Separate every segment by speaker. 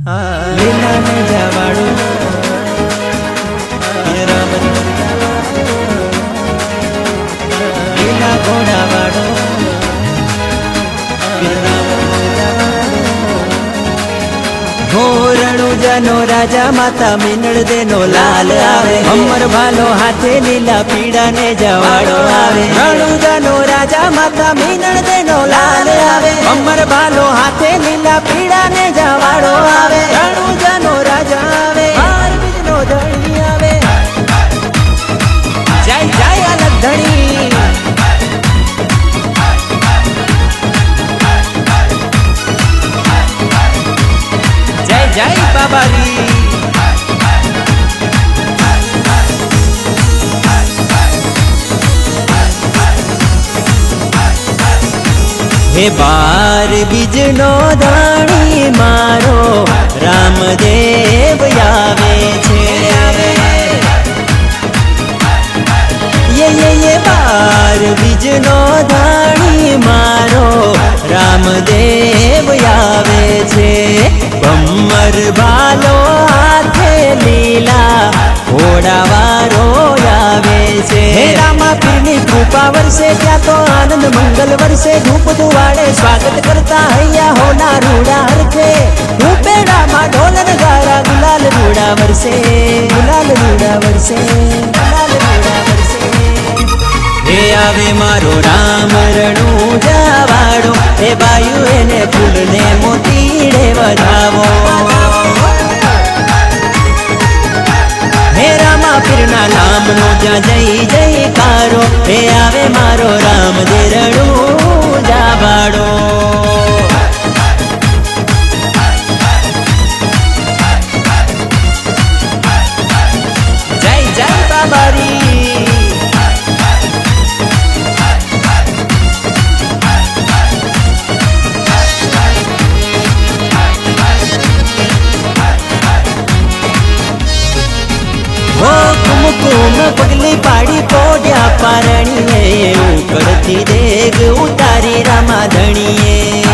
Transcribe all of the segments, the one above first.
Speaker 1: લીલા ને જવાડો રામ લીલા ઘોડા વાળો રણુજાનો રાજા માતા મીનળ દેનો લાલ આવે અમર ભાલો હાથે લીલા પીડા ને જવાડો આવે રણુજાનો રાજા માતા મીનળ દેનો લાલ આવે અમર ભાલો હાથે લીલા પીડા ને જવાડો આવે રણુજાનો રાજા આવે બાર બીજનો ધણી આવે જય જય અલગ ધણી જય બાબારી હે બાર બીજનો ધણી મારો રામદેવ આવે છે યે બાર બીજનો ધણી મારો રામદેવ આવે છે કમર ભાલો હાથે લીલા ઘોડાવાળો આવે છે હે રામા પીરની કૃપા વર્ષે ત્યાં તો આનંદ મંગલ વર્ષે ધૂપ ધુવાડે સ્વાગત કરતા હૈયા હોના રૂડા હરખે ધૂપેડામાં ઢોલન ગારા ગુલાલ રૂડા વર્ષે ગુલાલ રૂડા વર્ષે ગુલાલ રૂડા વર્ષે હે આવે મારો રામ રણુજા વાળો હે બાયુ એને ફૂલને મોતીડે વધાવો હે રામા પીરના નામનો જ્યાં જય જયકારો હે આવે મારો રામ દે રણુજા વાળો જય જય બાબારી કુમકુમ પગલી પાડી પોડ્યા પારણીએ ઉકળતી દેગ ઉતારી રામા ધણીએ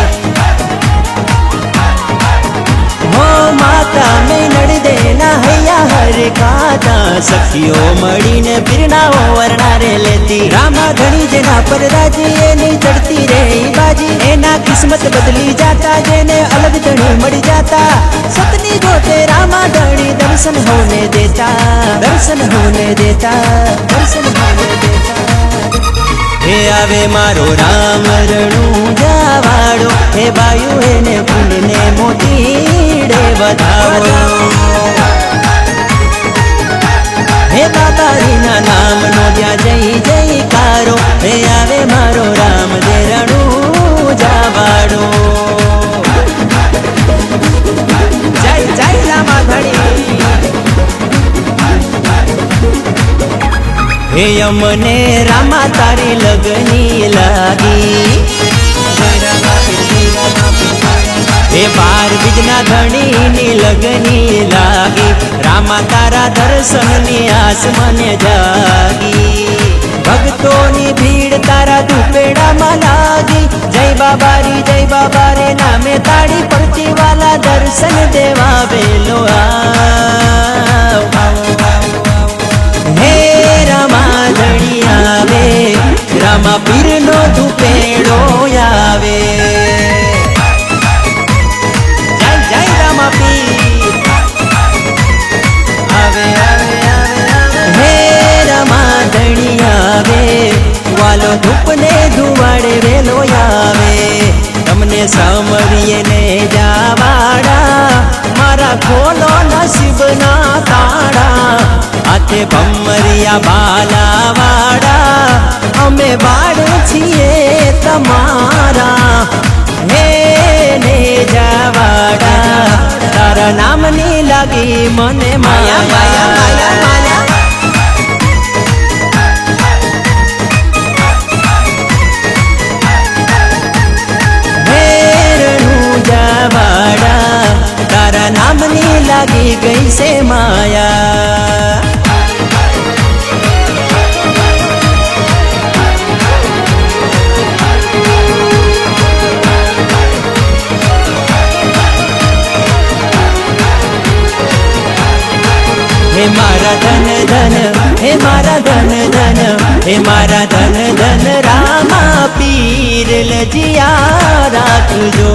Speaker 1: હો માતા મેનડ દેના હૈયા હર ખાતા સખીઓ મળીને પીરણાઓ વરણારે લેતી રામા ધણી જેના પર રાજી એની ચડતી રે બાજી એના કિસ્મત બદલી જાતા જેને અલગ ધણી મળી જાતા સતની જોતે રામા ધણી દર્શન હોને દેતા દર્શન હોને દેતા દર્શન હોને દેતા હે આવે મારો રામ રણુજા વાળો હે બાયુ એને ફૂલને મોતીડે વધાવો હે બાબારીના નામનો જ્યાં જય જયકારો હે આવે મારો રામ દે રણુજા વાળો જય જય રામા ધણી હે અમને રામા તારી લગની લાગી હે બાર બીજના ધણીની લગની લાગી રામા તારા દર્શનની આસ મને જાગી ભક્તોની ભીડ તારા દુપેડામાં લાગી જય બાબારી નામે તાળી પડતી વાલા દર્શન દેવા બેલો હે રામા ધણી આવે રામા પીરનો દુપેડો આવે જય જય રામા પીર આવે આવે આવે હે રામા ધણી આવે વાલો ધૂપને ધુવાડે વેલો આવે તમને સાંભળીએ ને જાવાડા મારા ખોલો નસીબના તાળા હાથે ભમરિયા બાલા વાડા અમે બાળ છીએ તમારા હે ને જાવાડા તારા નામની લાગી મને માયા માયા માયા માયા તારા નામની લાગી ગઈ છે માયા धन धन हे मारा धन धन रामा पीर लजिया राखजो।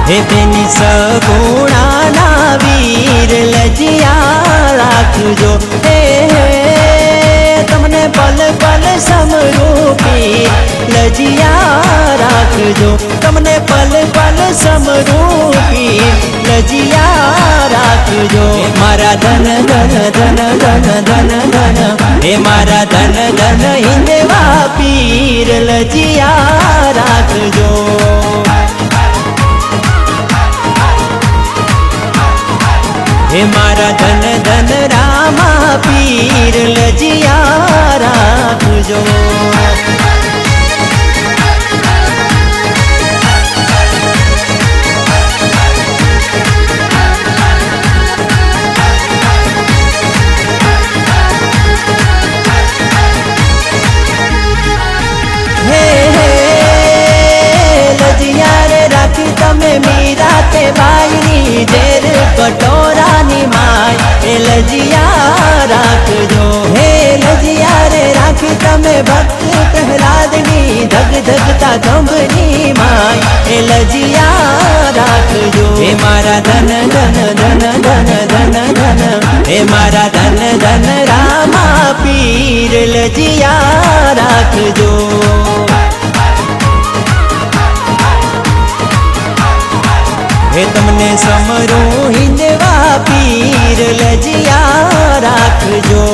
Speaker 1: हे तेनी सगुणाना वीर लजिया राखजो। हे तमने पल पल समरूपी लजिया राखजो। तमने पल पल समरूपी लजिया राखजो। मारा धन धन धन धन धन धन हे मारा धन धन हिंदवा पीर लजिया राखजो। हे मारा धन धन रामा पीर लजिया राखजो। लजिया रे राखी तमे मीरा ते बायरी जेर कटोरा नी माय हे लजिया राखजो। हे लजिया रे राखी तमे भक्त प्रहलाद नी धग धगता धंभनी माय हे लजिया राखजो। हे मारा धन धन धन धन धन धन हे मारा धन धन रामा पीर लजिया राखजो। हे तमने समरू हिंदवा पीर लजिया राखजो।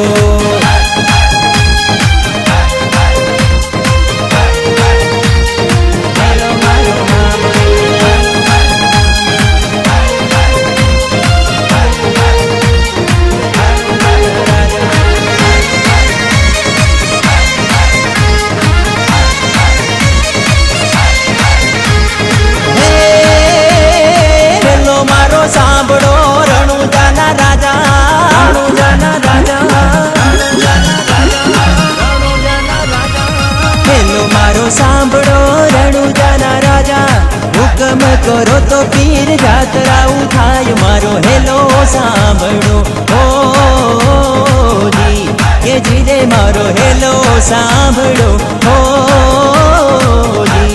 Speaker 1: सांभळो रणुजाना राजा रणुजाना राजा हेलो मारो सांभळो रणुजाना राजा हुकम करो तो पीर जात्रा उठाय मारो हेलो सांभळो ओ जी के जी रे मारो हेलो सांभळो ओ जी।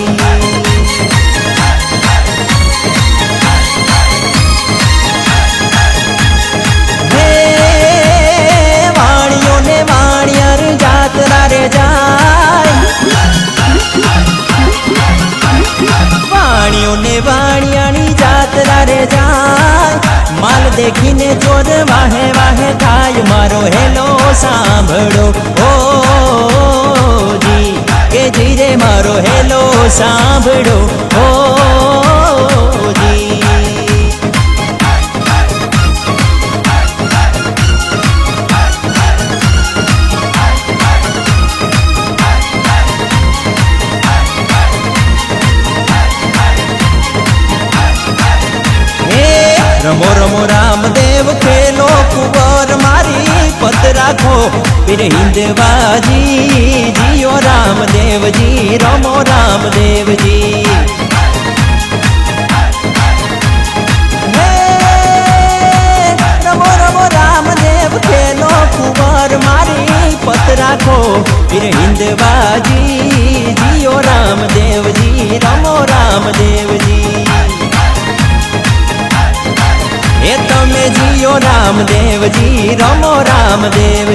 Speaker 1: वाणियानी जात्रा रे जाय माल देखीने चोर वाहे वाहे थाय मारो हेलो सांभळो ओ जी के जी रे मारो हेलो सांभळो ओ जी। रमो रमो रामदेव खेलो कुंवर मारी पत राखो फिर हिंदवाजी जियो रामदेव जी रमो रामदेव जी। रमो रमो रामदेव खेलो कुंवर मारी पत राखो फिर हिंदवाजी जियो रामदेव जी रमो रामदेव जी। हे तमे जियो रामदेव जी रमो रामदेव